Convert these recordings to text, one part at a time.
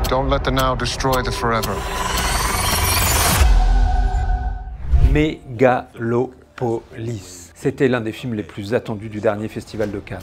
Don't let the now destroy the forever. Mégalopolis. C'était l'un des films les plus attendus du dernier festival de Cannes.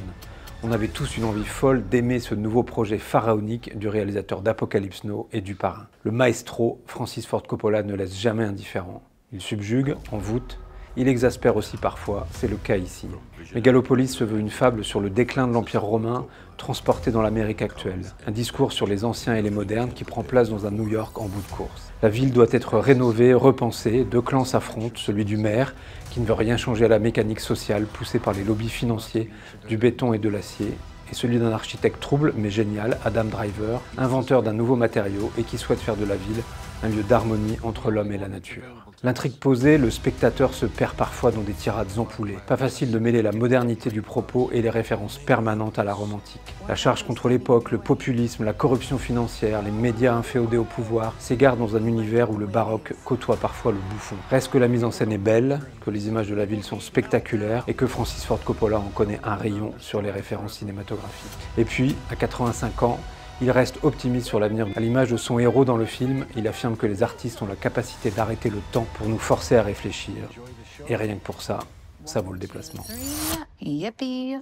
On avait tous une envie folle d'aimer ce nouveau projet pharaonique du réalisateur d'Apocalypse Now et du Parrain. Le maestro Francis Ford Coppola ne laisse jamais indifférent. Il subjugue, envoûte, il exaspère aussi parfois, c'est le cas ici. Mégalopolis se veut une fable sur le déclin de l'Empire romain, transporté dans l'Amérique actuelle. Un discours sur les anciens et les modernes qui prend place dans un New York en bout de course. La ville doit être rénovée, repensée, deux clans s'affrontent, celui du maire, qui ne veut rien changer à la mécanique sociale poussée par les lobbies financiers, du béton et de l'acier, et celui d'un architecte trouble mais génial, Adam Driver, inventeur d'un nouveau matériau et qui souhaite faire de la ville un lieu d'harmonie entre l'homme et la nature. L'intrigue posée, le spectateur se perd parfois dans des tirades ampoulées. Pas facile de mêler la modernité du propos et les références permanentes à la Rome antique. La charge contre l'époque, le populisme, la corruption financière, les médias inféodés au pouvoir s'égarent dans un univers où le baroque côtoie parfois le bouffon. Reste que la mise en scène est belle, que les images de la ville sont spectaculaires et que Francis Ford Coppola en connaît un rayon sur les références cinématographiques. Et puis, à 85 ans, il reste optimiste sur l'avenir. À l'image de son héros dans le film, il affirme que les artistes ont la capacité d'arrêter le temps pour nous forcer à réfléchir. Et rien que pour ça, ça vaut le déplacement. Yippee!